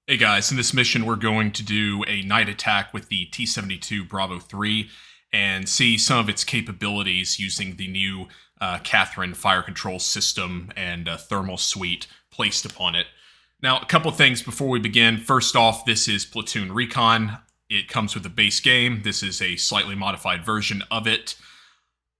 Hey guys, in this mission we're going to do a night attack with the T-72B3 and see some of its capabilities using the new Catherine fire control system and thermal suite placed upon it. Now, a couple things before we begin. First off, this is Platoon Recon. It comes with a base game. This is a slightly modified version of it.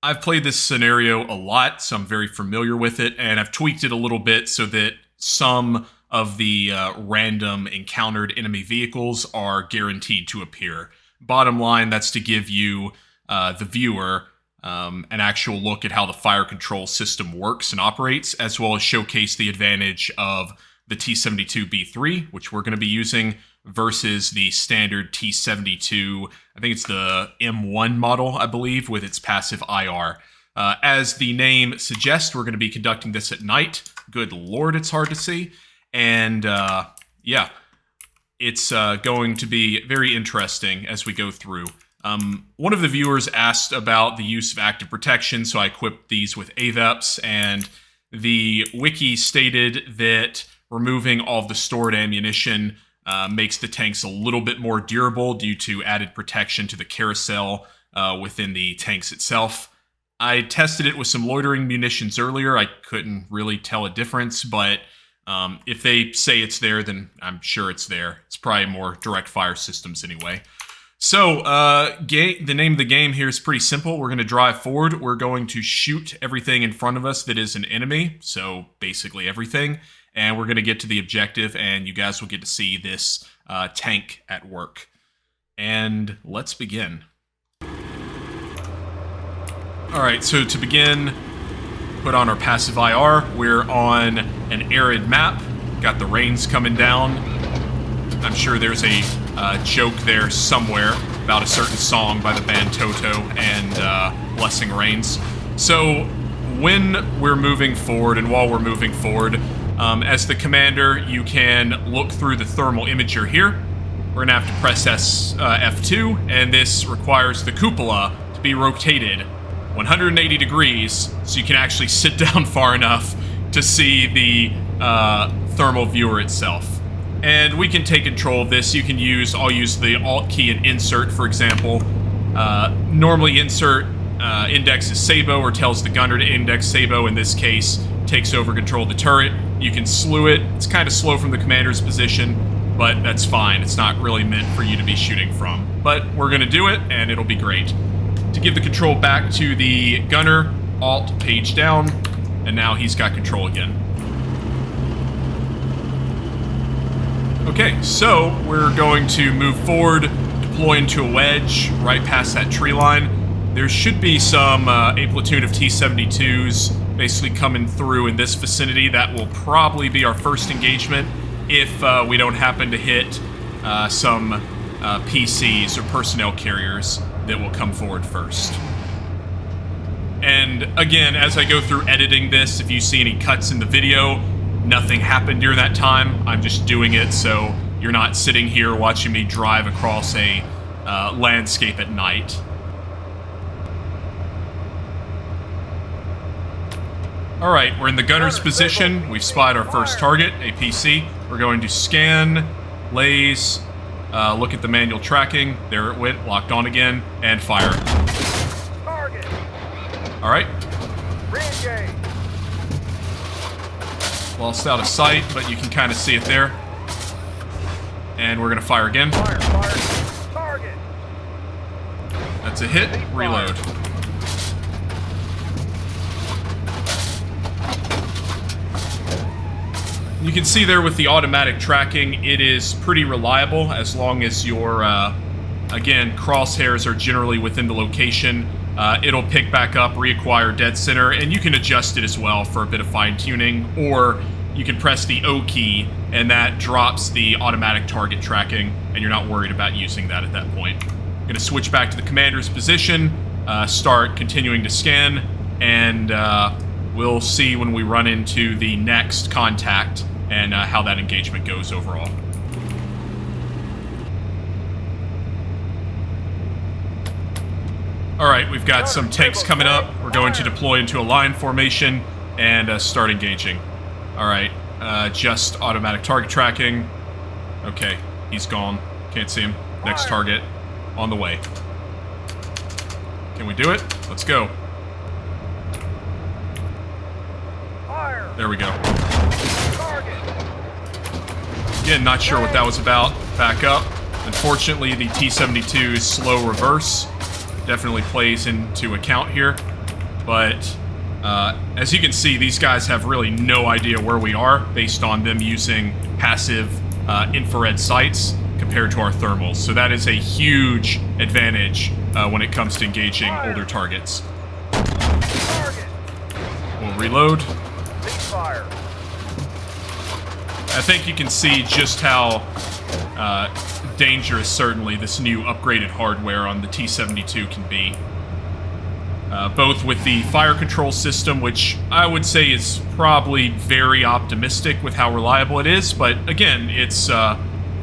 I've played this scenario a lot, so I'm very familiar with it, and I've tweaked it a little bit so that some of the random encountered enemy vehicles are guaranteed to appear. Bottom line, that's to give you, the viewer, an actual look at how the fire control system works and operates, as well as showcase the advantage of the T-72B3, which we're going to be using, versus the standard T-72, I think it's the M1 model, I believe, with its passive IR. As the name suggests, we're going to be conducting this at night. Good lord, it's hard to see. And yeah, it's going to be very interesting as we go through. One of the viewers asked about the use of active protection, so I equipped these with AVEPs, and the wiki stated that removing all of the stored ammunition makes the tanks a little bit more durable due to added protection to the carousel within the tanks itself. I tested it with some loitering munitions earlier. I couldn't really tell a difference, but if they say it's there, then I'm sure it's there. It's probably more direct fire systems anyway. So, the name of the game here is pretty simple. We're going to drive forward. We're going to shoot everything in front of us that is an enemy, so basically everything. And we're going to get to the objective, and you guys will get to see this tank at work. And let's begin. Alright, so to begin, put on our passive IR. We're on an arid map. Got the rains coming down. I'm sure there's a joke there somewhere about a certain song by the band Toto and Blessing Rains. So when we're moving forward and while we're moving forward, as the commander, you can look through the thermal imager here. We're gonna have to press F2, and this requires the cupola to be rotated 180 degrees, so you can actually sit down far enough to see the thermal viewer itself. And we can take control of this. I'll use the Alt key and insert, for example. Normally insert indexes Sabo or tells the gunner to index Sabo. In this case, takes over control of the turret. You can slew it. It's kind of slow from the commander's position, but that's fine. It's not really meant for you to be shooting from. But we're going to do it, and it'll be great. To give the control back to the gunner, Alt, page down, and now he's got control again. Okay, so we're going to move forward, deploy into a wedge right past that tree line. There should be a platoon of T-72s basically coming through in this vicinity. That will probably be our first engagement if we don't happen to hit some PCs or personnel carriers that will come forward first. And again, as I go through editing this, if you see any cuts in the video, nothing happened during that time. I'm just doing it so you're not sitting here watching me drive across a landscape at night. Alright, we're in the gunner's position. We've spied our first target, a PC. We're going to scan, laze, look at the manual tracking. There it went, locked on again, and fire. Target. All right. Re-engage. Lost out of sight, but you can kind of see it there. And we're gonna fire again. Fire, fire. Target. That's a hit. Reload. You can see there with the automatic tracking, it is pretty reliable as long as your, again, crosshairs are generally within the location. It'll pick back up, reacquire dead center, and you can adjust it as well for a bit of fine-tuning, or you can press the O key, and that drops the automatic target tracking, and you're not worried about using that at that point. I'm going to switch back to the commander's position, start continuing to scan, and we'll see when we run into the next contact and how that engagement goes overall. Alright, we've got some tanks coming up. We're going to deploy into a line formation and start engaging. Alright, just automatic target tracking. Okay, he's gone. Can't see him. Next target on the way. Can we do it? Let's go. Fire. There we go. Target. Again, not sure what that was about. Back up. Unfortunately, the T-72's slow reverse definitely plays into account here. But as you can see, these guys have really no idea where we are based on them using passive infrared sights compared to our thermals. So that is a huge advantage when it comes to engaging older targets. Target. We'll reload. Ceasefire. I think you can see just how dangerous, certainly, this new upgraded hardware on the T-72 can be. Both with the fire control system, which I would say is probably very optimistic with how reliable it is, but again, it's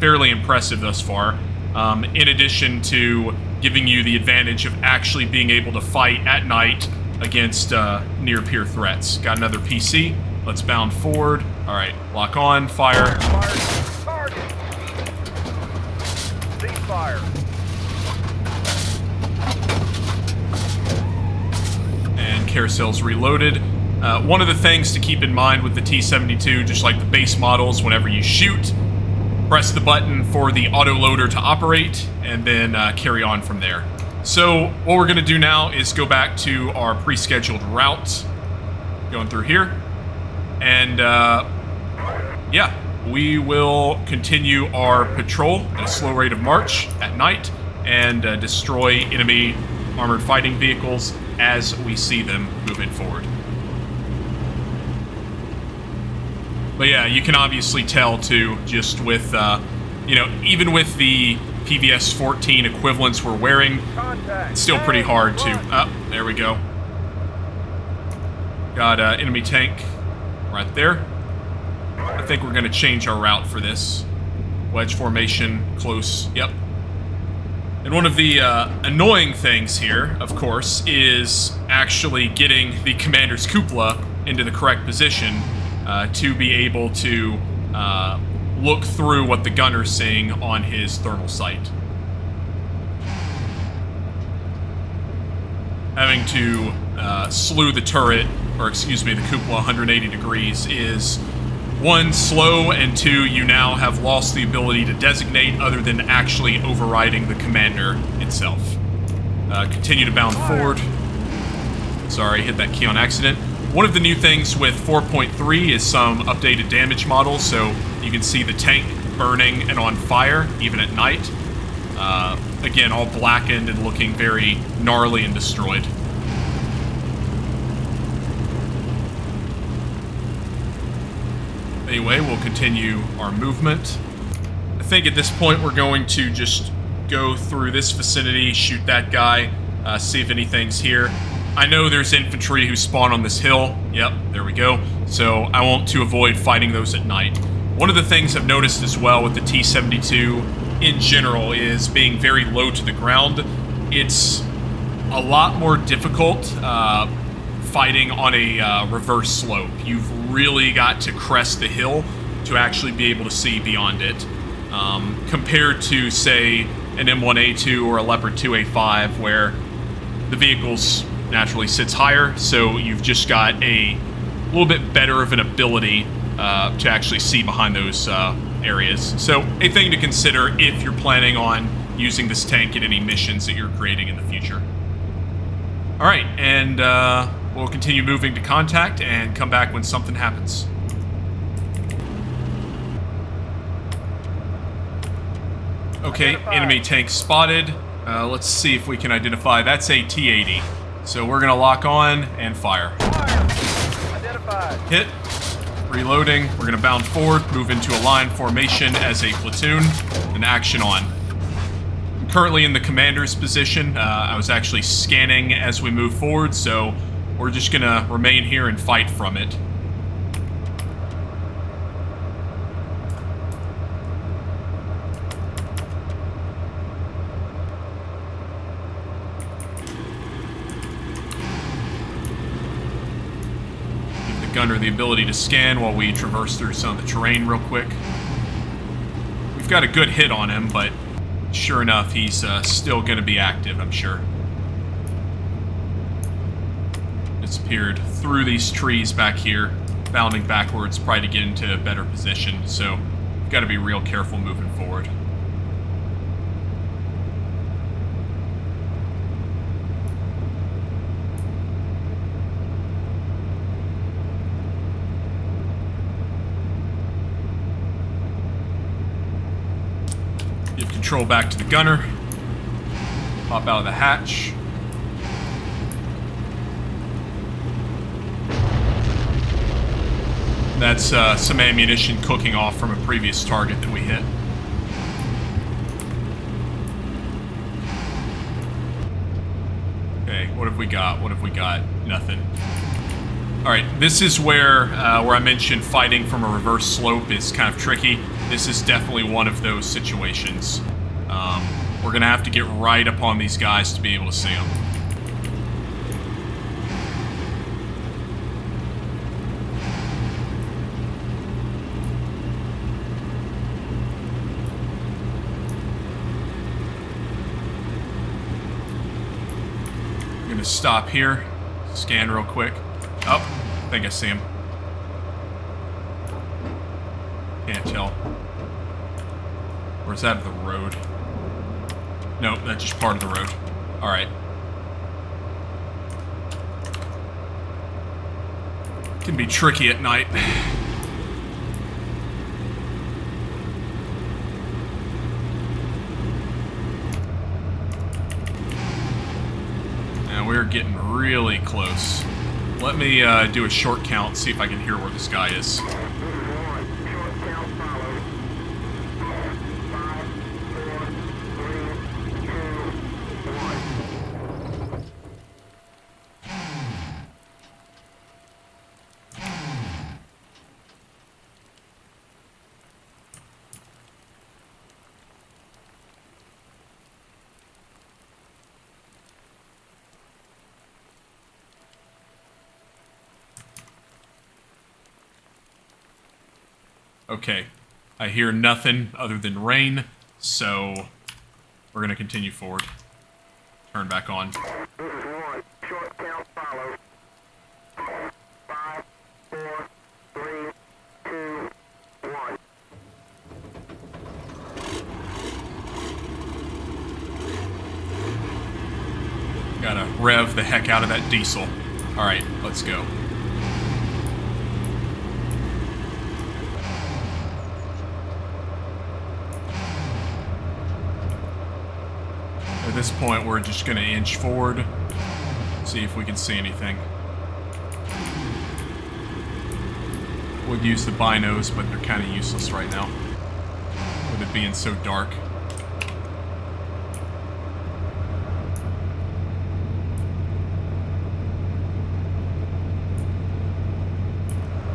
fairly impressive thus far. In addition to giving you the advantage of actually being able to fight at night against near-peer threats. Got another PC. Let's bound forward. All right, lock on, fire. Fire. Target. Ceasefire. And carousel's reloaded. One of the things to keep in mind with the T-72, just like the base models, whenever you shoot, press the button for the autoloader to operate, and then carry on from there. So what we're going to do now is go back to our pre-scheduled route, going through here, and yeah, we will continue our patrol at a slow rate of march at night and destroy enemy armored fighting vehicles as we see them moving forward. But yeah, you can obviously tell too, just with, even with the PVS-14 equivalents we're wearing, Contact. it's still pretty hard to... there we go. Got enemy tank right there. I think we're going to change our route for this. Wedge formation, close, yep. And one of the annoying things here, of course, is actually getting the commander's cupola into the correct position to be able to look through what the gunner's seeing on his thermal sight. Having to slew the turret, or excuse me, the cupola 180 degrees is, one, slow, and two, you now have lost the ability to designate other than actually overriding the commander itself. Continue to bound forward. Sorry, hit that key on accident. One of the new things with 4.3 is some updated damage models, so you can see the tank burning and on fire, even at night. Again, all blackened and looking very gnarly and destroyed. Anyway, we'll continue our movement. I think at this point we're going to just go through this vicinity, shoot that guy, see if anything's here. I know there's infantry who spawn on this hill. Yep, there we go. So I want to avoid fighting those at night. One of the things I've noticed as well with the T-72 in general is being very low to the ground. It's a lot more difficult fighting on a reverse slope. You've really got to crest the hill to actually be able to see beyond it. Compared to, say, an M1A2 or a Leopard 2A5, where the vehicle's naturally sits higher, so you've just got a little bit better of an ability to actually see behind those areas. So a thing to consider if you're planning on using this tank in any missions that you're creating in the future. All right, and we'll continue moving to contact and come back when something happens. Okay, enemy tank spotted. Let's see if we can identify. That's a T-80. So we're going to lock on and fire. Fire. Identified. Hit. Reloading. We're going to bound forward, move into a line formation as a platoon, and action on. I'm currently in the commander's position. I was actually scanning as we move forward, so we're just going to remain here and fight from it. Gunner the ability to scan while we traverse through some of the terrain real quick. We we've got a good hit on him, but sure enough, he's still going to be active, I'm sure. Disappeared through these trees back here, bounding backwards, probably to get into a better position, so we've got to be real careful moving forward. Give control back to the gunner. Pop out of the hatch. That's some ammunition cooking off from a previous target that we hit. Okay, what have we got? What have we got? Nothing. Alright, this is where I mentioned fighting from a reverse slope is kind of tricky. This is definitely one of those situations. We're going to have to get right upon these guys to be able to see them. I'm going to stop here, scan real quick. Oh, I think I see him. Can't tell. Or is that the road? Nope, that's just part of the road. Alright. Can be tricky at night. And we're getting really close. Let me do a short count, see if I can hear where this guy is. Okay, I hear nothing other than rain, so we're going to continue forward. Turn back on. Short count follows. 5, 4, 3, 2, 1. Gotta rev the heck out of that diesel. Alright, let's go. At this point, we're just going to inch forward, see if we can see anything. Would use the binos, but they're kind of useless right now, with it being so dark.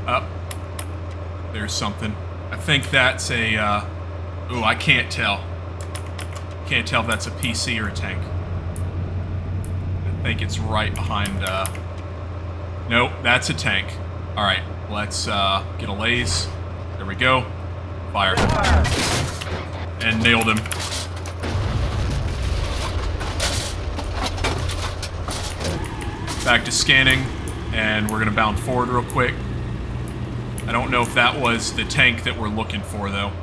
Up. There's something. I think that's a, ooh, I can't tell. Can't tell if that's a PC or a tank. I think it's right behind, nope, that's a tank. Alright, let's, get a laze. There we go. Fire. And nailed him. Back to scanning, and we're gonna bound forward real quick. I don't know if that was the tank that we're looking for, though.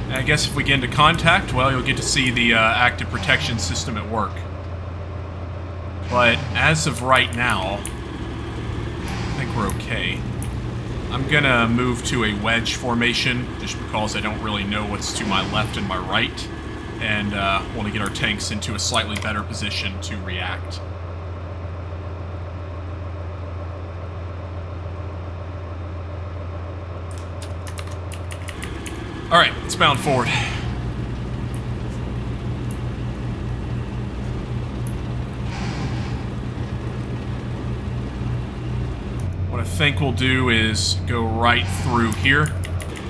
I guess if we get into contact, well, you'll get to see the active protection system at work. But as of right now, I think we're okay. I'm gonna move to a wedge formation, just because I don't really know what's to my left and my right, and want to get our tanks into a slightly better position to react. Alright, let's bound forward. What I What I think we'll do is go right through here,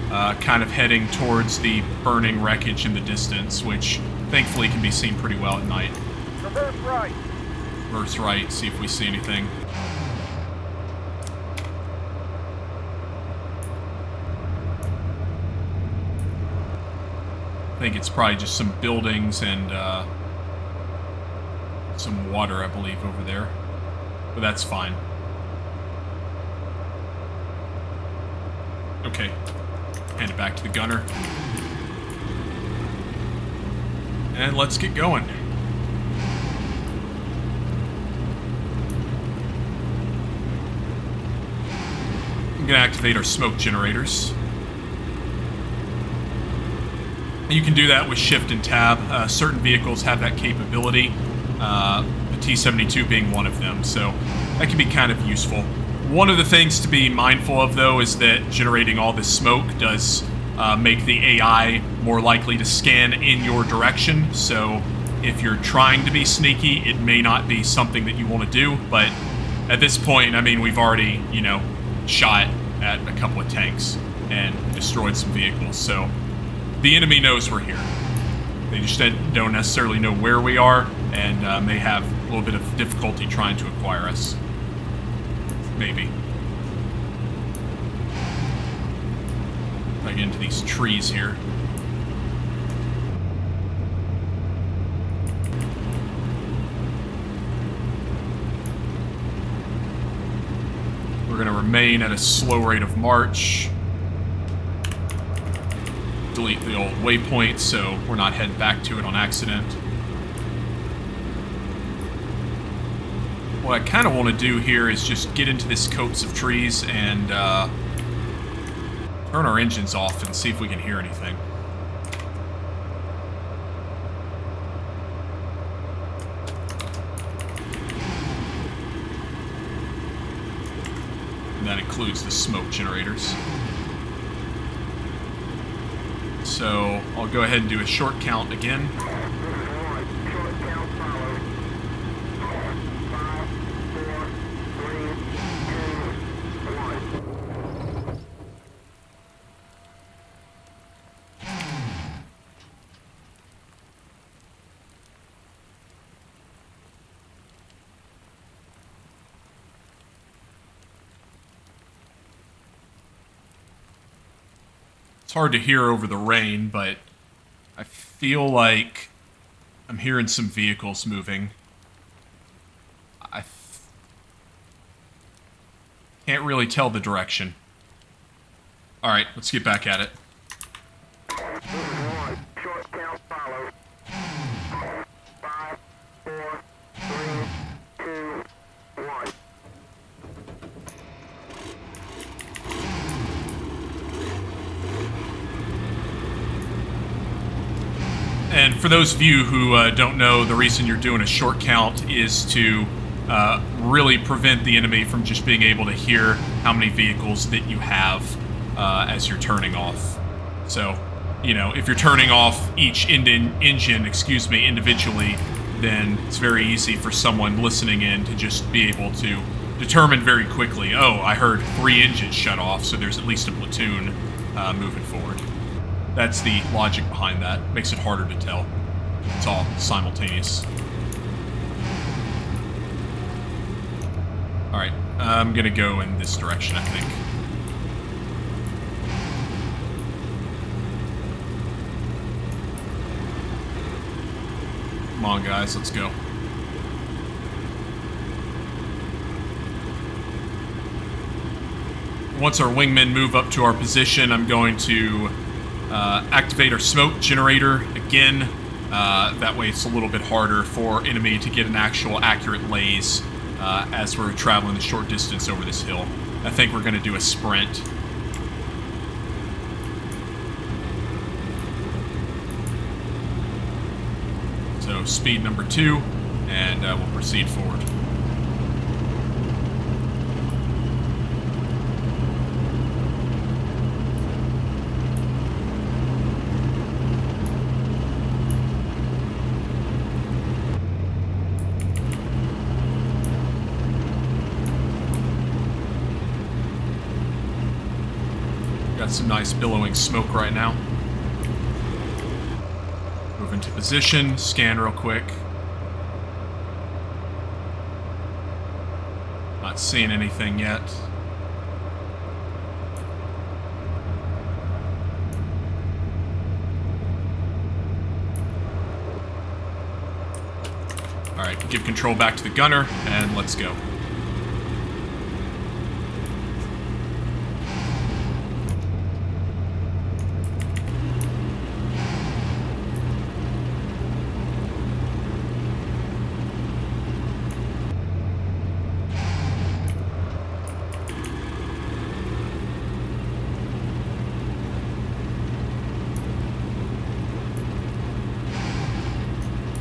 kind of heading towards the burning wreckage in the distance, which thankfully can be seen pretty well at night. Reverse right. Reverse right, see if we see anything. I think it's probably just some buildings and some water, I believe, over there. But that's fine. Okay. Hand it back to the gunner. And let's get going. I'm going to activate our smoke generators. You can do that with Shift and Tab. Certain vehicles have that capability, the T-72 being one of them, so that can be kind of useful. One of the things to be mindful of, though, is that generating all this smoke does make the AI more likely to scan in your direction, so if you're trying to be sneaky, it may not be something that you want to do, but at this point, I mean, we've already, you know, shot at a couple of tanks and destroyed some vehicles, so the enemy knows we're here. They just don't necessarily know where we are, and may have a little bit of difficulty trying to acquire us. Maybe. If I get into these trees here. We're going to remain at a slow rate of march. Delete the old waypoint so we're not heading back to it on accident. What I kind of want to do here is just get into this copse of trees and turn our engines off and see if we can hear anything. And that includes the smoke generators. So I'll go ahead and do a short count again. It's hard to hear over the rain, but I feel like I'm hearing some vehicles moving. I can't really tell the direction. Alright, let's get back at it. Short count follows. 5, 4, 3, 2, 1. And for those of you who don't know, the reason you're doing a short count is to really prevent the enemy from just being able to hear how many vehicles that you have as you're turning off. So, you know, if you're turning off each engine, individually, then it's very easy for someone listening in to just be able to determine very quickly, oh, I heard 3 engines shut off, so there's at least a platoon moving forward. That's the logic behind that. Makes it harder to tell. It's all simultaneous. Alright, I'm gonna go in this direction, I think. Come on, guys, let's go. Once our wingmen move up to our position, I'm going to activate our smoke generator again. That way it's a little bit harder for enemy to get an actual accurate laze as we're traveling the short distance over this hill. I think we're going to do a sprint. So speed number 2, and we'll proceed forward. Got some nice billowing smoke right now. Move into position, scan real quick. Not seeing anything yet. Alright, give control back to the gunner, and let's go.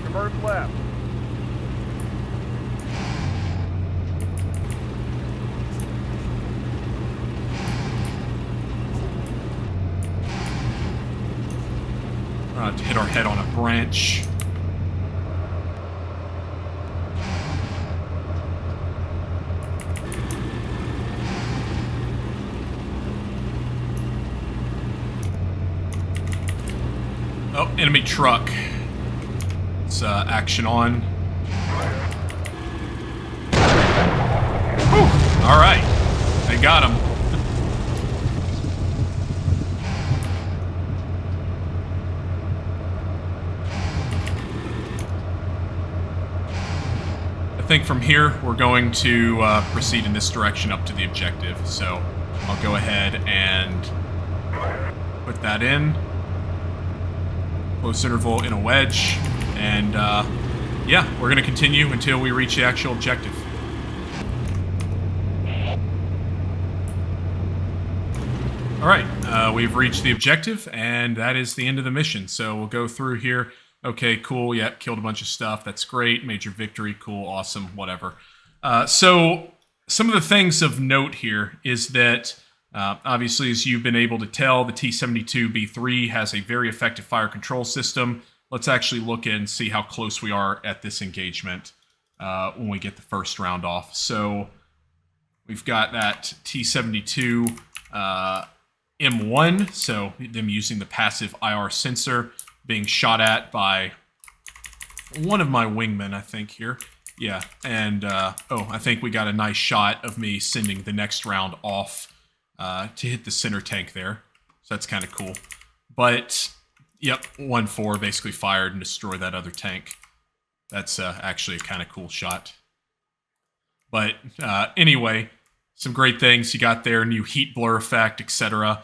Convert left. To hit our head on a branch. Oh, enemy truck. It's action on. Whew. All right, they got him. I think from here, we're going to proceed in this direction up to the objective. So I'll go ahead and put that in. Close interval in a wedge. And yeah, we're going to continue until we reach the actual objective. All right, we've reached the objective, and that is the end of the mission. So we'll go through here. Okay, cool. Yep, killed a bunch of stuff. That's great. Major victory. Cool. Awesome. Whatever. So some of the things of note here is that, obviously, as you've been able to tell, the T-72B3 has a very effective fire control system. Let's actually look and see how close we are at this engagement when we get the first round off. So we've got that T-72 M1, so them using the passive IR sensor, being shot at by one of my wingmen, I think, here. Yeah, and, oh, I think we got a nice shot of me sending the next round off to hit the center tank there. So that's kind of cool. But, yep, 1-4 basically fired and destroyed that other tank. That's actually a kind of cool shot. But, anyway, some great things you got there, new heat blur effect, etc.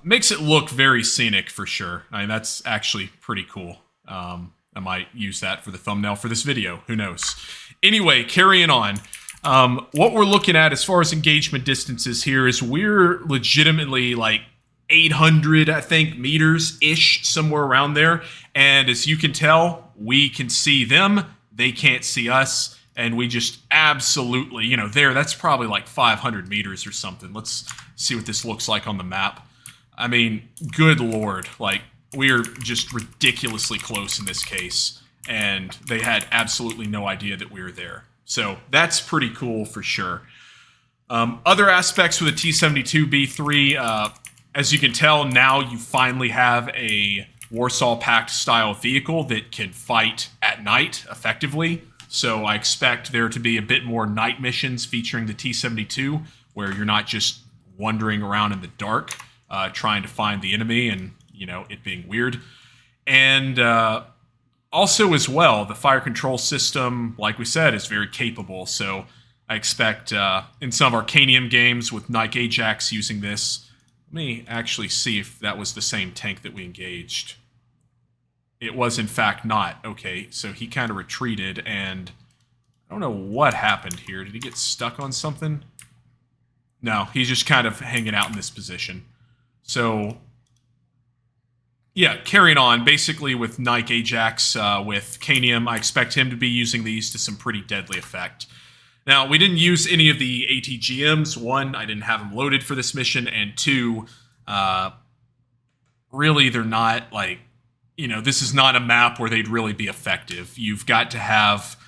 Makes it look very scenic for sure. I mean, that's actually pretty cool. I might use that for the thumbnail for this video. Who knows? Anyway, carrying on. What we're looking at as far as engagement distances here is we're legitimately like 800, I think, meters-ish, somewhere around there. And as you can tell, we can see them. They can't see us. And we just absolutely, you know, that's probably like 500 meters or something. Let's see what this looks like on the map. I mean, good Lord, like, we're just ridiculously close in this case. And they had absolutely no idea that we were there. So that's pretty cool for sure. Other aspects with the T-72B3, as you can tell, now you finally have a Warsaw Pact style vehicle that can fight at night effectively. So I expect there to be a bit more night missions featuring the T-72, where you're not just wandering around in the dark, trying to find the enemy and, you know, it being weird. And also as well, the fire control system, like we said, is very capable. So I expect in some of Arcanium games with Nike Ajax using this. Let me actually see if that was the same tank that we engaged. It was, in fact, not. Okay, so he kind of retreated, and I don't know what happened here. Did he get stuck on something? No, he's just kind of hanging out in this position. So, yeah, carrying on. Basically, with Nike Ajax, with Canium, I expect him to be using these to some pretty deadly effect. Now, we didn't use any of the ATGMs. One, I didn't have them loaded for this mission, and two, really, they're not, like, you know, this is not a map where they'd really be effective. You've got to have,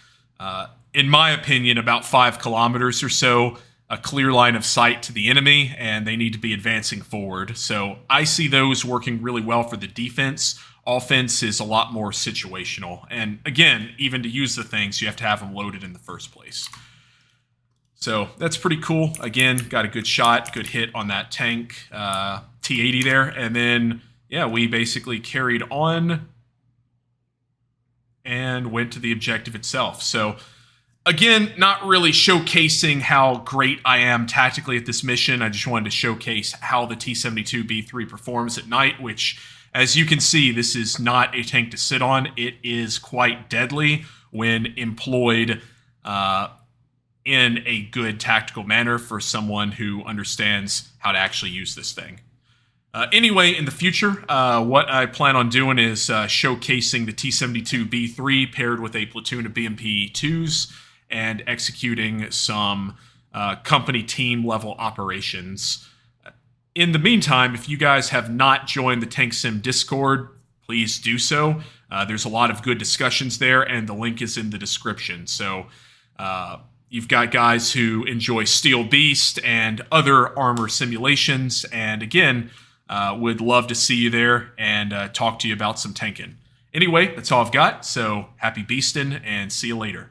in my opinion, about 5 kilometers or so a clear line of sight to the enemy, and they need to be advancing forward. So I see those working really well for the defense. Offense is a lot more situational. And again, even to use the things, you have to have them loaded in the first place. So that's pretty cool. Again, got a good shot, good hit on that tank, T-80 there. And then, yeah, we basically carried on and went to the objective itself. So again, not really showcasing how great I am tactically at this mission. I just wanted to showcase how the T-72B3 performs at night, which, as you can see, this is not a tank to sit on. It is quite deadly when employed in a good tactical manner for someone who understands how to actually use this thing. Anyway, in the future, what I plan on doing is showcasing the T-72B3 paired with a platoon of BMP-2s and executing some company team level operations. In the meantime, if you guys have not joined the Tank Sim Discord, please do so. There's a lot of good discussions there, and the link is in the description. So you've got guys who enjoy Steel Beast and other armor simulations, and again, would love to see you there and talk to you about some tanking. Anyway, that's all I've got, so happy beastin', and see you later.